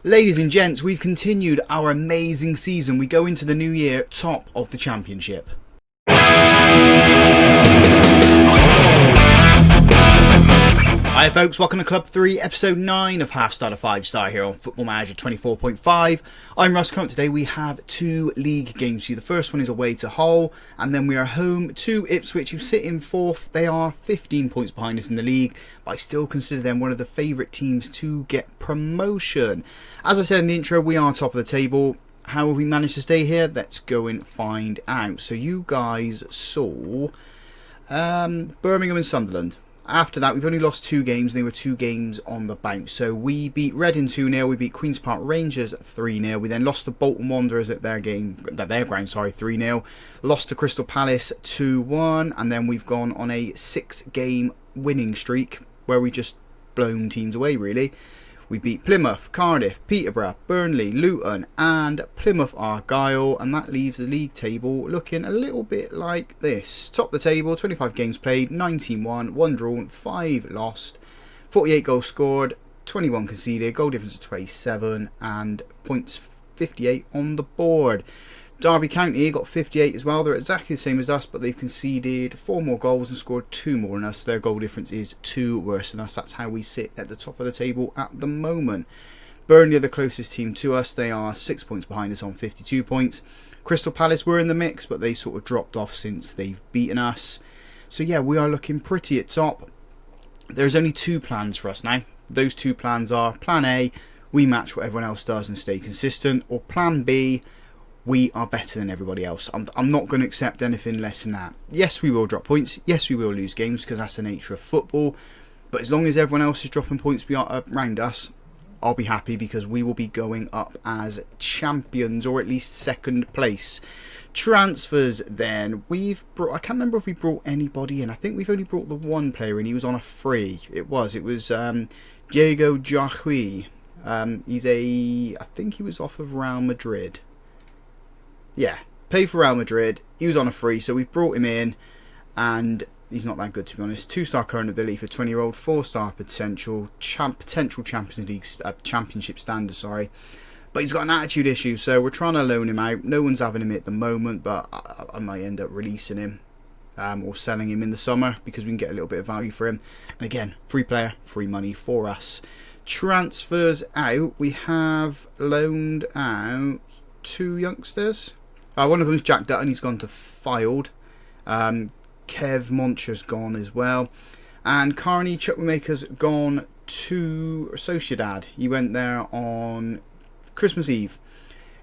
Ladies and gents, we've continued our amazing season. We go into the new year top of the championship. Hi folks, welcome to Club 3, episode 9 of Half Star to 5 Star here on Football Manager 24.5. I'm Russ. Today we have two league games for you. The first one is away to Hull, and then we are home to Ipswich, who sit in 4th. They are 15 points behind us in the league, but I still consider them one of the favourite teams to get promotion. As I said in the intro, we are top of the table. How have we managed to stay here? Let's go and find out. So you guys saw Birmingham and Sunderland. After that, we've only lost 2 games, and they were 2 games on the bounce. So we beat Reading 2-0, we beat Queen's Park Rangers 3-0. We then lost to Bolton Wanderers at their ground, 3-0. Lost to Crystal Palace 2-1, and then we've gone on a 6-game winning streak where we just blown teams away, really. We beat Plymouth, Cardiff, Peterborough, Burnley, Luton and Plymouth Argyle, and that leaves the league table looking a little bit like this. Top of the table, 25 games played, 19 won, 1 drawn, 5 lost, 48 goals scored, 21 conceded, goal difference of 27 and points 58 on the board. Derby County got 58 as well. They're exactly the same as us, but they've conceded 4 more goals and scored 2 more than us. Their goal difference is 2 worse than us. That's how we sit at the top of the table at the moment. Burnley are the closest team to us. They are 6 points behind us on 52 points. Crystal Palace were in the mix, but they sort of dropped off since they've beaten us. So yeah, we are looking pretty at top. There's only 2 plans for us now. Those 2 plans are Plan A, we match what everyone else does and stay consistent, or Plan B, we are better than everybody else. I'm not going to accept anything less than that. Yes, we will drop points. Yes, we will lose games because that's the nature of football. But as long as everyone else is dropping points around us, I'll be happy because we will be going up as champions, or at least 2nd place. Transfers then. I can't remember if we brought anybody in. I think we've only brought the 1 player in. He was on a free. It was Diego Jacqui. I think he was off of Real Madrid. Yeah, paid for Real Madrid. He was on a free, so we've brought him in, and he's not that good, to be honest. 2-star current ability for 20-year-old, 4-star potential, potential Champions League championship standard. Sorry, but he's got an attitude issue, so we're trying to loan him out. No one's having him at the moment, but I might end up releasing him or selling him in the summer because we can get a little bit of value for him. And again, free player, free money for us. Transfers out. We have loaned out 2 youngsters. One of them is Jack Dutton. He's gone to Filed. Kev Moncher's gone as well. And Carney Chukwuemeka's gone to Sociedad. He went there on Christmas Eve.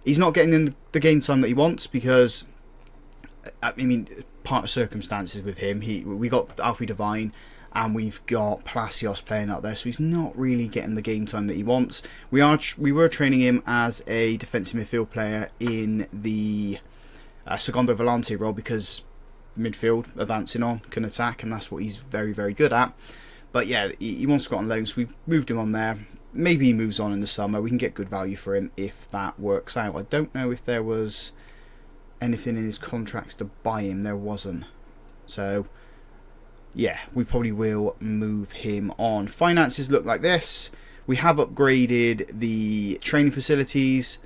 He's not getting in the game time that he wants because, I mean, part of circumstances with him. We got Alfie Devine and we've got Palacios playing out there, so he's not really getting the game time that he wants. We were training him as a defensive midfield player in the Segundo Volante role because midfield, advancing on, can attack, and that's what he's very, very good at. But yeah, he wants to go on loan, so we've moved him on there. Maybe he moves on in the summer. We can get good value for him if that works out. I don't know if there was anything in his contracts to buy him. There wasn't. So yeah, we probably will move him on. Finances look like this. We have upgraded the training facilities,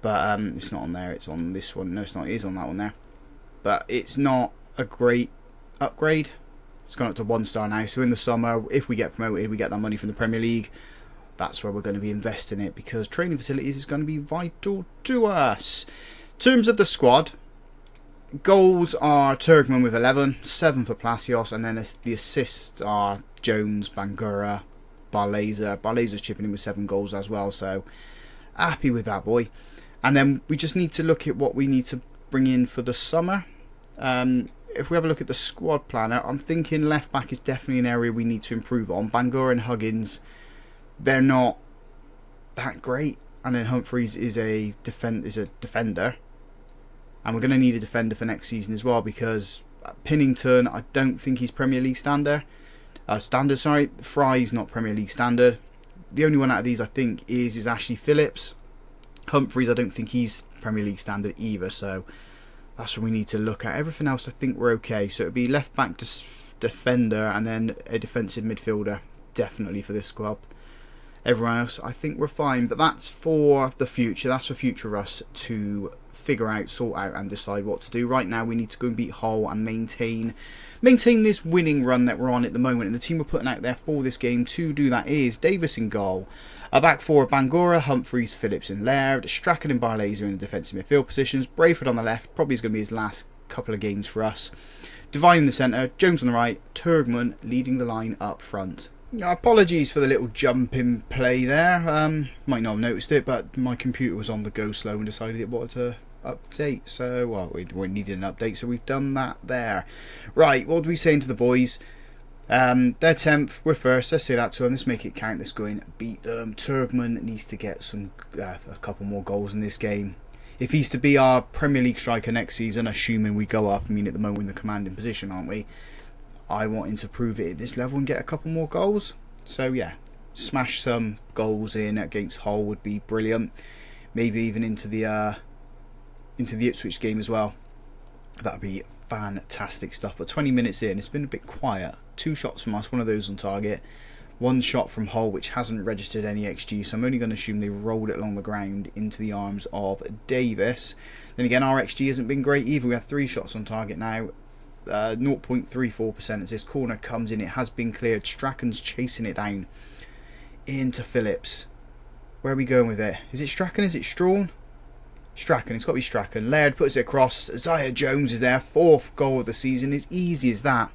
but it's not on there. It's on this one. No, it's not. It is on that one there. But it's not a great upgrade. It's gone up to 1-star now. So in the summer, if we get promoted, we get that money from the Premier League. That's where we're going to be investing it because training facilities is going to be vital to us. In terms of the squad, goals are Turkman with 11, 7 for Palacios, and then the assists are Jones, Bangura, Barleza. Barleza's chipping in with 7 goals as well, so happy with that boy. And then we just need to look at what we need to bring in for the summer. If we have a look at the squad planner, I'm thinking left back is definitely an area we need to improve on. Bangura and Huggins, they're not that great, and then Humphreys is a defender. And we're going to need a defender for next season as well because Pinnington, I don't think he's Premier League standard. Fry's not Premier League standard. The only one out of these I think is Ashley Phillips. Humphreys, I don't think he's Premier League standard either. So that's what we need to look at. Everything else I think we're okay. So it'd be left back defender and then a defensive midfielder definitely for this squad. Everyone else, I think we're fine. But that's for the future. That's for future Russ to figure out, sort out, and decide what to do. Right now, we need to go and beat Hull and maintain this winning run that we're on at the moment. And the team we're putting out there for this game to do that is Davis in goal. A back four of Bangura, Humphreys, Phillips and Laird. Strachan and Barlaser in the defensive midfield positions. Brayford on the left, probably is going to be his last couple of games for us. Devine in the centre, Jones on the right, Turgman leading the line up front. Apologies for the little jump in play there. Might not have noticed it, but my computer was on the go slow and decided it wanted to update. So, well, we needed an update, so we've done that there. Right, what do we say to the boys? They're 10th, we're first. Let's say that to them. Let's make it count. Let's go in, beat them. Turgman needs to get a couple more goals in this game. If he's to be our Premier League striker next season, assuming we go up, I mean, at the moment we're in the commanding position, aren't we? I want him to prove it at this level and get a couple more goals. So, yeah, smash some goals in against Hull would be brilliant. Maybe even into the Ipswich game as well. That would be fantastic stuff. But 20 minutes in, it's been a bit quiet. 2 shots from us, one of those on target. 1 shot from Hull, which hasn't registered any XG, so I'm only going to assume they rolled it along the ground into the arms of Davis. Then again, our XG hasn't been great either. We have 3 shots on target now, 0.34% as this corner comes in. It has been cleared. Strachan's chasing it down into Phillips. Where are we going with it? Is it Strachan? Is it Strawn? Strachan, it's got to be Strachan. Laird puts it across. Isaiah Jones is there. 4th goal of the season. As easy as that.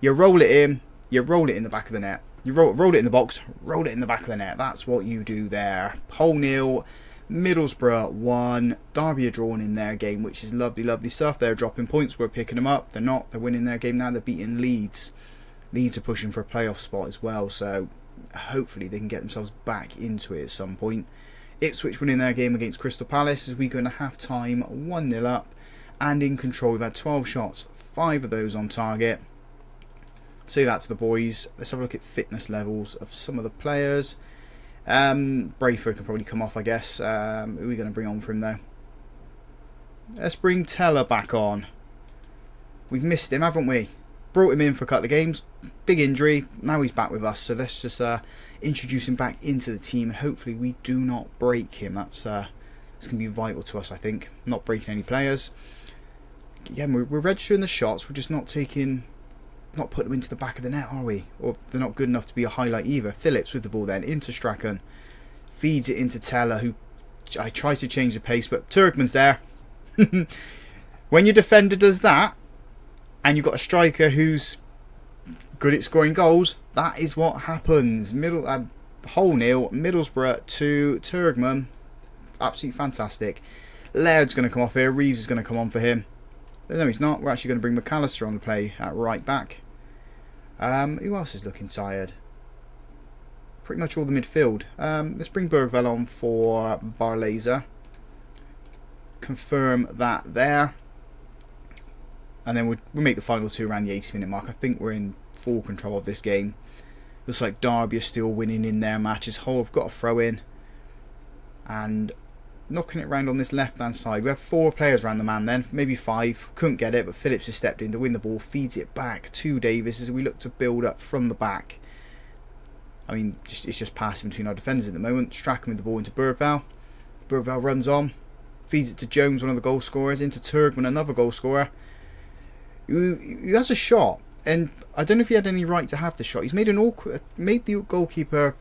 You roll it in. You roll it in the back of the net. You roll it in the box, roll it in the back of the net. That's what you do there. Hull 0, Middlesbrough 1. Derby are drawn in their game, which is lovely, lovely stuff. They're dropping points. We're picking them up. They're not. They're winning their game now. They're beating Leeds. Leeds are pushing for a playoff spot as well. So hopefully they can get themselves back into it at some point. Ipswich winning their game against Crystal Palace as we go into half-time 1-0 up and in control. We've had 12 shots, 5 of those on target. Say that to the boys. Let's have a look at fitness levels of some of the players. Brayford can probably come off, I guess. Who are we going to bring on for him, though? Let's bring Teller back on. We've missed him, haven't we? Brought him in for a couple of games. Big injury. Now he's back with us. So let's just introduce him back into the team. And hopefully we do not break him. That's going to be vital to us, I think. Not breaking any players. Again, we're registering the shots. We're just not taking... not put them into the back of the net, are we? Or they're not good enough to be a highlight either. Phillips with the ball then into Strachan, feeds it into Teller, who tries to change the pace, but Turkman's there. When your defender does that and you've got a striker who's good at scoring goals, that is what happens. Hull 0, Middlesbrough 2, Turgman, absolutely fantastic. Laird's going to come off here. Reeves is going to come on for him. No, he's not. We're actually going to bring McAllister on the play at right back. Who else is looking tired? Pretty much all the midfield. Let's bring Bergvall on for Barlaser. Confirm that there. And then we'll make the final 2 around the 80-minute mark. I think we're in full control of this game. Looks like Derby are still winning in their matches. Hull have got a throw in. And... knocking it around on this left-hand side. We have 4 players around the man then, maybe 5. Couldn't get it, but Phillips has stepped in to win the ball, feeds it back to Davis as we look to build up from the back. I mean, it's just passing between our defenders at the moment. Strachan with the ball into Bergvall. Bergvall runs on, feeds it to Jones, one of the goal scorers, into Turgman, another goal scorer. He has a shot, and I don't know if he had any right to have the shot. He's made the goalkeeper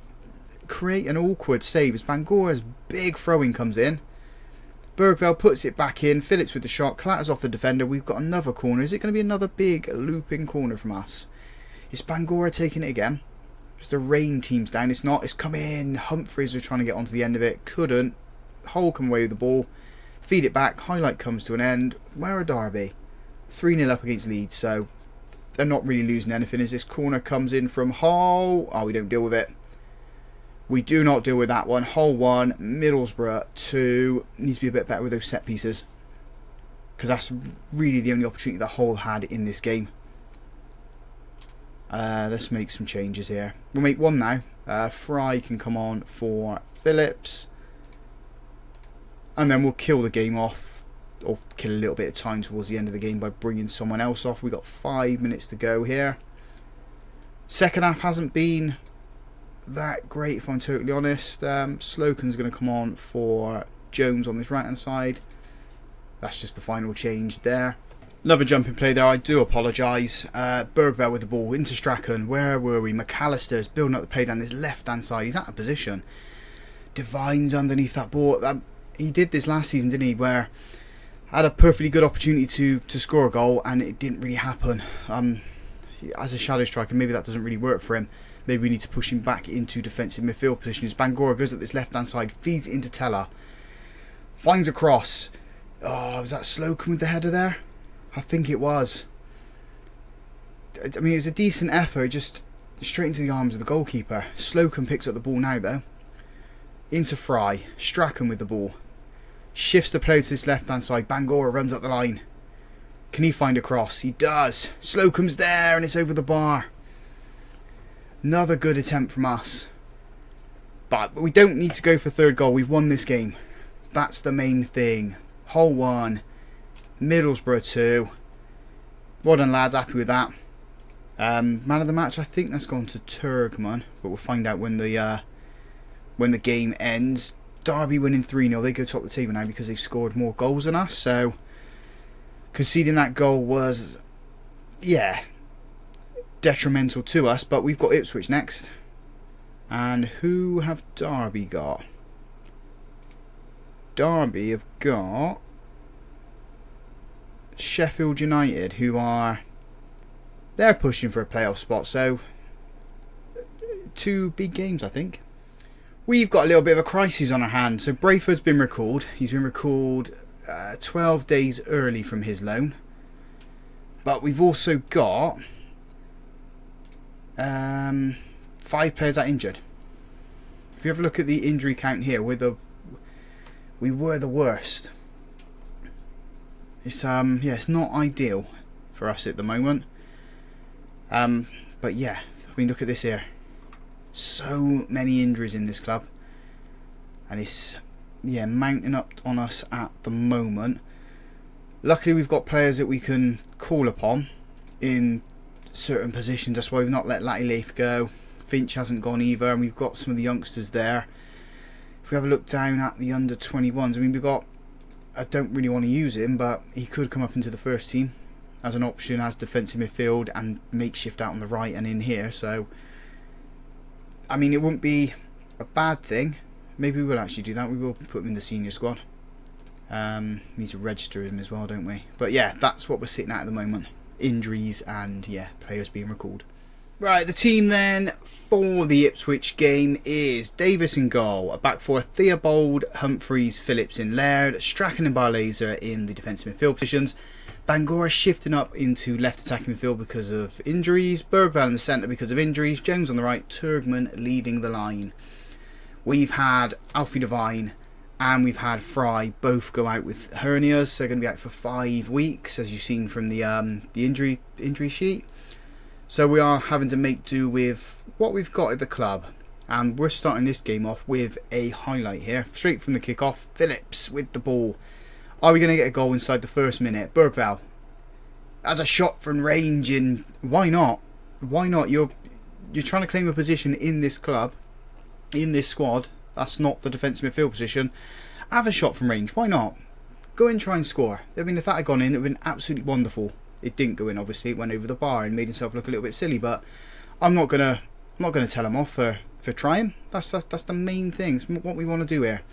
create an awkward save as Bangora's big throw-in comes in. Bergvall puts it back in. Phillips with the shot. Clatters off the defender. We've got another corner. Is it going to be another big looping corner from us? Is Bangora taking it again? Is the rain team's down? It's not. It's come in. Humphreys was trying to get onto the end of it. Couldn't. Hull come away with the ball. Feed it back. Highlight comes to an end. Where are Derby? 3-0 up against Leeds. So they're not really losing anything as this corner comes in from Hull. Oh, we don't deal with it. We do not deal with that one. Hull 1, Middlesbrough 2. Needs to be a bit better with those set pieces. Because that's really the only opportunity that Hull had in this game. Let's make some changes here. We'll make one now. Fry can come on for Phillips. And then we'll kill the game off. Or kill a little bit of time towards the end of the game by bringing someone else off. We've got 5 minutes to go here. Second half hasn't been that great, if I'm totally honest. Slocan's going to come on for Jones on this right hand side. That's just the final change there. Another jumping play there, I do apologise. Bergvall with the ball into Strachan. Where were we? McAllister's building up the play down this left hand side. He's out of position. Divine's underneath that ball. He did this last season, didn't he? Where had a perfectly good opportunity to score a goal and it didn't really happen. As a shadow striker, maybe that doesn't really work for him. Maybe we need to push him back into defensive midfield position. As Bangura goes up this left hand side, feeds it into Teller. Finds a cross. Oh, was that Slocum with the header there? I think it was. I mean, it was a decent effort, just straight into the arms of the goalkeeper. Slocum picks up the ball now, though. Into Fry. Strachan with the ball. Shifts the play to this left-hand side. Bangura runs up the line. Can he find a cross? He does. Slocum's there, and it's over the bar. Another good attempt from us. But we don't need to go for third goal. We've won this game. That's the main thing. Hull 1. Middlesbrough 2. Well done, lads. Happy with that. Man of the match, I think that's gone to Turgman, but we'll find out when the game ends. Derby winning 3-0. They go top of the table now because they've scored more goals than us. So conceding that goal was, yeah, detrimental to us. But we've got Ipswich next. And who have Derby got? Derby have got Sheffield United, who they're pushing for a playoff spot, so 2 big games, I think. We've got a little bit of a crisis on our hands. So Brayford's been recalled. He's been recalled 12 days early from his loan. But we've also got 5 players out injured. If you have a look at the injury count here, we were the worst. It's yeah, it's not ideal for us at the moment. But yeah, I mean, look at this here. So many injuries in this club, and it's, yeah, mounting up on us at the moment. Luckily, we've got players that we can call upon in certain positions. That's why we've not let Latty Leaf go. Finch hasn't gone either, and we've got some of the youngsters there. If we have a look down at the under 21s, I mean, we've got, I don't really want to use him, but he could come up into the first team as an option, as defensive midfield and makeshift out on the right and in here. So, I mean, it wouldn't be a bad thing. Maybe we will actually do that. We will put him in the senior squad. Need to register him as well, don't we? But yeah, that's what we're sitting at the moment. Injuries and, yeah, players being recalled. Right, the team then for the Ipswich game is Davis in goal, a back four, Theobald, Humphreys, Phillips in Laird, Strachan and Barlaser in the defensive midfield positions, Bangura shifting up into left attacking midfield because of injuries, Bergvall in the centre because of injuries, Jones on the right, Turgman leading the line. We've had Alfie Devine and we've had Fry both go out with hernias, so they're going to be out for 5 weeks, as you've seen from the injury sheet. So we are having to make do with what we've got at the club. And we're starting this game off with a highlight here. Straight from the kick-off. Phillips with the ball. Are we going to get a goal inside the first minute? Bergvall has a shot from range in. Why not? Why not? You're trying to claim a position in this club, in this squad. That's not the defensive midfield position. Have a shot from range. Why not? Go and try and score. I mean, if that had gone in, it would have been absolutely wonderful. It didn't go in, obviously. It went over the bar and made himself look a little bit silly. But I'm not gonna tell him off for trying. That's the main thing. It's what we want to do here.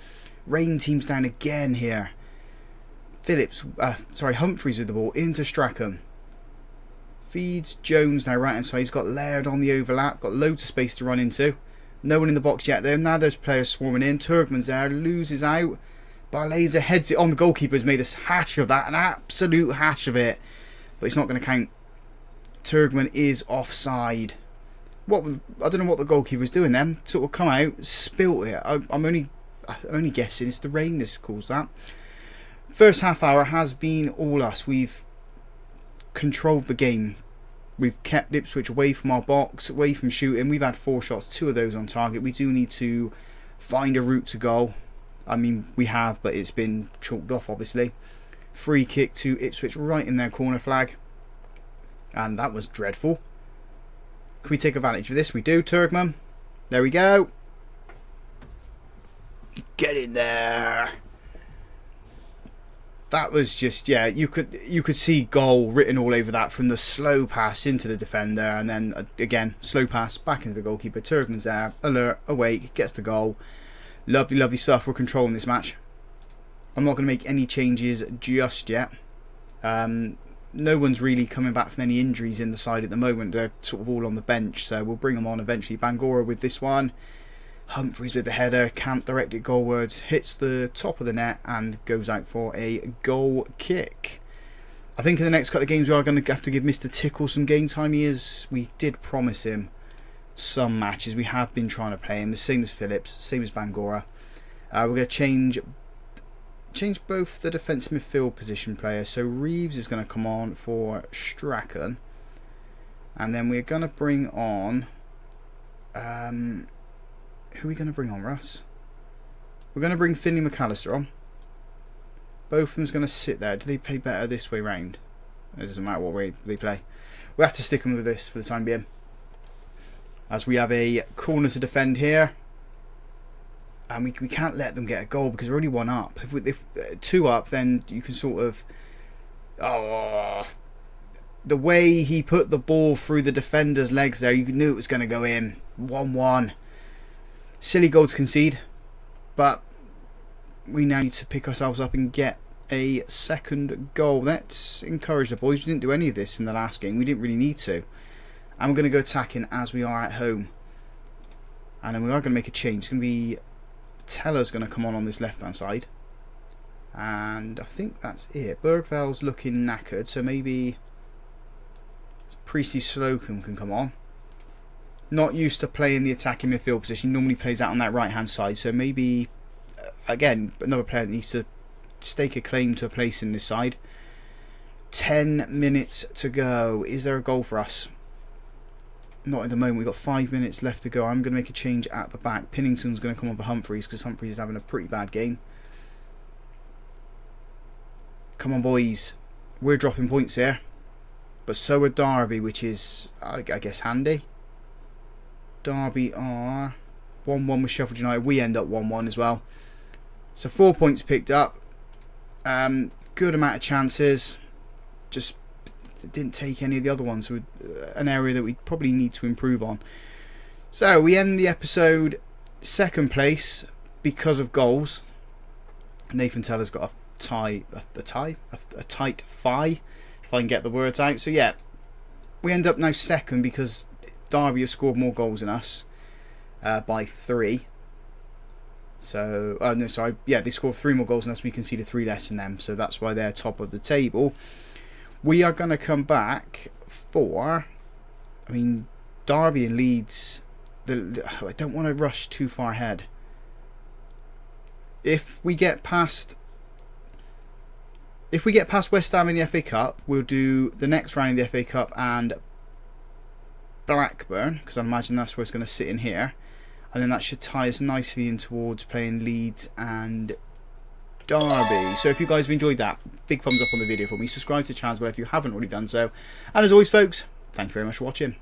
Rain teams down again here. Humphreys with the ball into Strachan. Feeds Jones now right hand side. He's got Laird on the overlap. Got loads of space to run into. No one in the box yet though. Now there's players swarming in. Turgman's there. Loses out. Barlaser heads it on. The goalkeeper's made a hash of that. An absolute hash of it. But it's not going to count. Turgman is offside. I don't know what the goalkeeper's doing then. Sort of come out, spilt it. I'm only guessing it's the rain that's caused that. First half hour has been all us. We've controlled the game. We've kept Ipswich away from our box, away from shooting. We've had 4 shots, 2 of those on target. We do need to find a route to goal. I mean, we have, but it's been chalked off, obviously. Free kick to Ipswich right in their corner flag. And that was dreadful. Can we take advantage of this? We do. Turgman. There we go. Get in there. That was just, yeah, you could see goal written all over that from the slow pass into the defender, and then again slow pass back into the goalkeeper. Turkman's there, alert, awake, gets the goal. Lovely, lovely stuff. We're controlling this match. I'm not going to make any changes just yet. No one's really coming back from any injuries in the side at the moment. They're sort of all on the bench, so we'll bring them on eventually. Bangura with this one. Humphreys with the header, can't direct it goalwards, hits the top of the net and goes out for a goal kick. I think in the next couple of games we are going to have to give Mr. Tickle some game time. We did promise him some matches. We have been trying to play him, the same as Phillips, same as Bangura. We're going to change both the defensive midfield position players. So Reeves is going to come on for Strachan, and then we're going to bring on who are we going to bring on, Russ? We're going to bring Finley McAllister on. Both of them's going to sit there. Do they play better this way round? It doesn't matter what way they play. We have to stick them with this for the time being, as we have a corner to defend here, and we can't let them get a goal because we're only one up. If two up, then you can sort of... Oh, the way he put the ball through the defender's legs there, you knew it was going to go in. 1-1. Silly goal to concede, but we now need to pick ourselves up and get a second goal. Let's encourage the boys. We didn't do any of this in the last game. We didn't really need to. And we're going to go attacking as we are at home. And then we are going to make a change. It's going to be... Teller's going to come on this left-hand side. And I think that's it. Bergvall's looking knackered, so maybe Priestley Slocum can come on. Not used to playing the attacking midfield position. Normally plays out on that right-hand side. So maybe, again, another player that needs to stake a claim to a place in this side. 10 minutes to go. Is there a goal for us? Not at the moment. We've got 5 minutes left to go. I'm going to make a change at the back. Pinnington's going to come on for Humphreys because Humphreys is having a pretty bad game. Come on, boys. We're dropping points here. But so are Derby, which is, I guess, handy. Derby are 1-1 with Sheffield United. We end up 1-1 as well. So 4 points picked up. Good amount of chances. Just didn't take any of the other ones. So an area that we probably need to improve on. So we end the episode second place because of goals. Nathan Teller's got a tight fie, if I can get the words out. So yeah, we end up now second because Derby have scored more goals than us by 3. So, no, sorry. Yeah, they scored 3 more goals than us. We conceded 3 less than them. So that's why they're top of the table. We are going to come back for... I mean, Derby and Leeds... I don't want to rush too far ahead. If we get past West Ham in the FA Cup, we'll do the next round in the FA Cup and Blackburn, because I imagine that's where it's going to sit in here, and then that should tie us nicely in towards playing Leeds and Derby. So if you guys have enjoyed that, big thumbs up on the video for me, subscribe to the channel if you haven't already done so, and as always folks, thank you very much for watching.